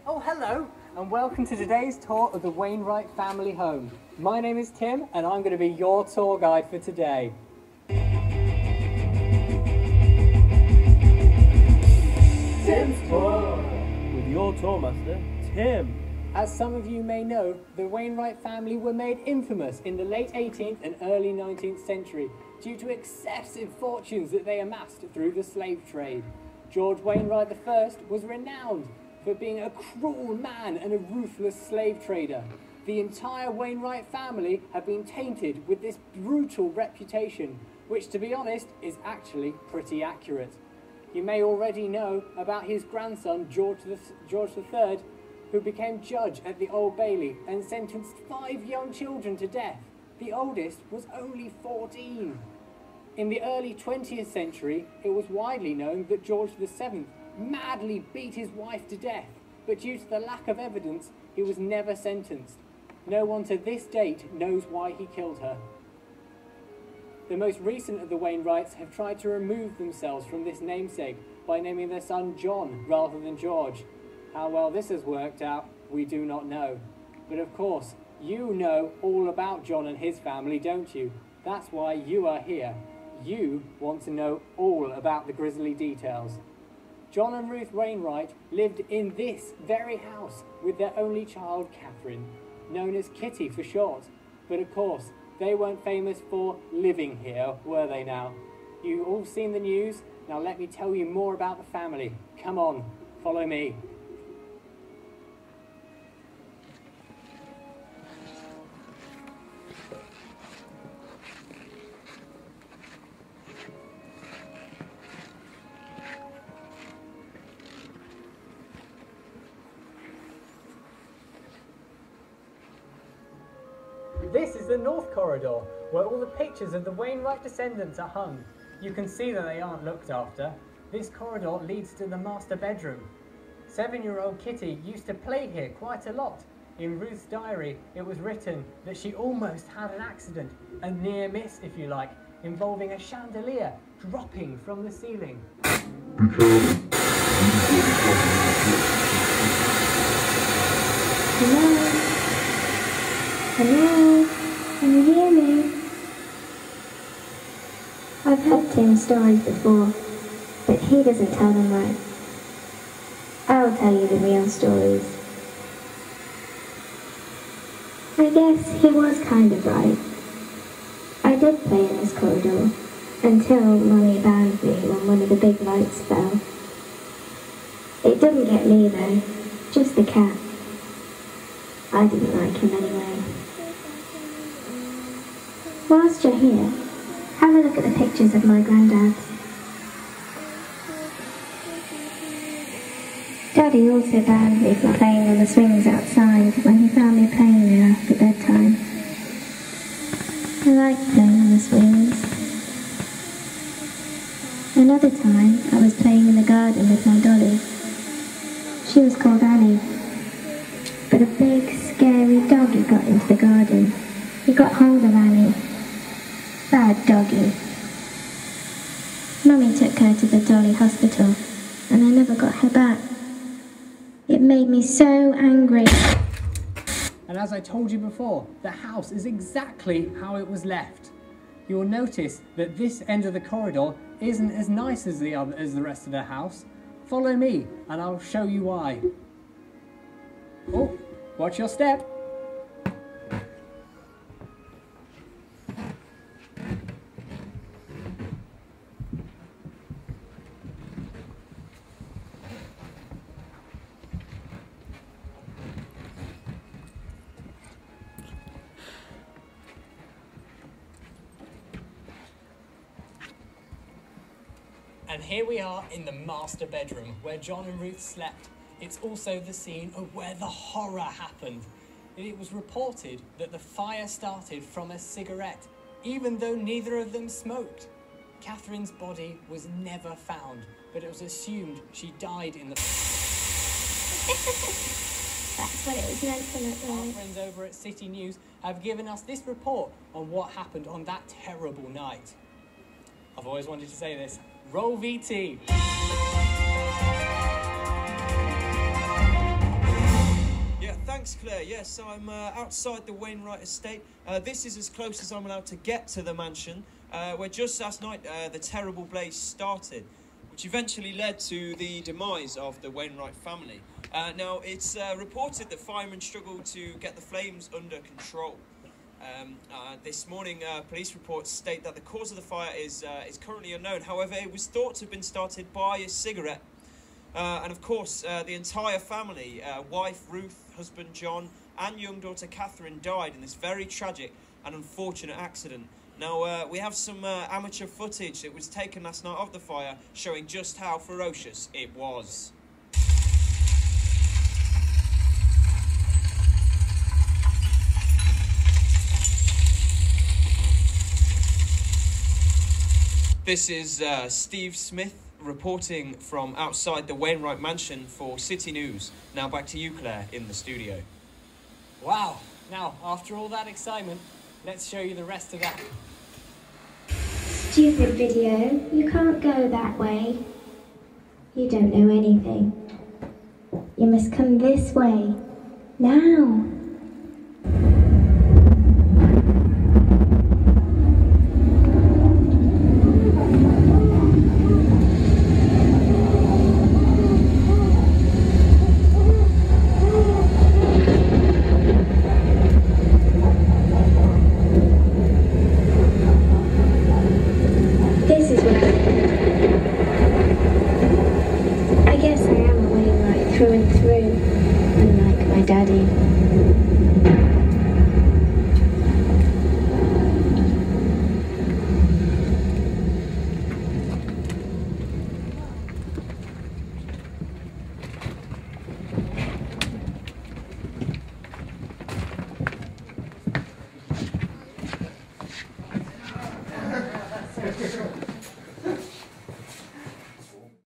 Oh, hello, and welcome to today's tour of the Wainwright family home. My name is Tim, and I'm going to be your tour guide for today. Tim's Tour! With your tour master, Tim. As some of you may know, the Wainwright family were made infamous in the late 18th and early 19th century due to excessive fortunes that they amassed through the slave trade. George Wainwright I was renowned for being a cruel man and a ruthless slave trader. The entire Wainwright family have been tainted with this brutal reputation, which, to be honest, is actually pretty accurate. You may already know about his grandson, George III, who became judge at the Old Bailey and sentenced 5 young children to death. The oldest was only 14. In the early 20th century, it was widely known that George VII madly beat his wife to death, but due to the lack of evidence, he was never sentenced. No one to this date knows why he killed her. The most recent of the Wainwrights have tried to remove themselves from this namesake by naming their son John rather than George. How well this has worked out, we do not know. But of course, you know all about John and his family, don't you? That's why you are here. You want to know all about the grisly details. John and Ruth Wainwright lived in this very house with their only child, Catherine, known as Kitty for short. But of course, they weren't famous for living here, were they now? You've all seen the news. Now let me tell you more about the family. Come on, follow me. This is the North Corridor, where all the pictures of the Wainwright descendants are hung. You can see that they aren't looked after. This corridor leads to the master bedroom. 7-year-old Kitty used to play here quite a lot. In Ruth's diary, it was written that she almost had an accident, a near miss if you like, involving a chandelier dropping from the ceiling. Hello? Hello? Can you hear me? I've heard Tim's stories before, but he doesn't tell them right. I'll tell you the real stories. I guess he was kind of right. I did play in this corridor until Mummy banned me when one of the big lights fell. It didn't get me though, just the cat. I didn't like him anyway. Whilst you're here, have a look at the pictures of my granddad. Daddy also banned me from playing on the swings outside when he found me playing there after bedtime. I liked playing on the swings. Another time, I was playing in the garden with my dolly. She was called Annie. But a big, scary doggy got into the garden. He got hold of Annie. Bad doggy. Mummy took her to the Dolly Hospital, and I never got her back. It made me so angry. And as I told you before, the house is exactly how it was left. You will notice that this end of the corridor isn't as nice as the rest of the house. Follow me, and I'll show you why. Oh, watch your step. And here we are in the master bedroom where John and Ruth slept. It's also the scene of where the horror happened. It was reported that the fire started from a cigarette, even though neither of them smoked. Catherine's body was never found, but it was assumed she died in the... That's what it was meant to look Our like. friends over at City News have given us this report on what happened on that terrible night. I've always wanted to say this. Roll VT. Claire. Yes, I'm outside the Wainwright estate. This is as close as I'm allowed to get to the mansion, where just last night the terrible blaze started, which eventually led to the demise of the Wainwright family. Now, it's reported that firemen struggled to get the flames under control. This morning, police reports state that the cause of the fire is currently unknown. However, it was thought to have been started by a cigarette. And of course, the entire family, wife Ruth, husband John, and young daughter Catherine died in this very tragic and unfortunate accident. Now, we have some amateur footage that was taken last night of the fire, showing just how ferocious it was. This is Steve Smith reporting from outside the Wainwright mansion for City News. Now back to you, Claire, in the studio. Wow. Now, after all that excitement, let's show you the rest of that. Stupid video. You can't go that way. You don't know anything. You must come this way. Now. I guess I am a Wainwright through and through, unlike my daddy.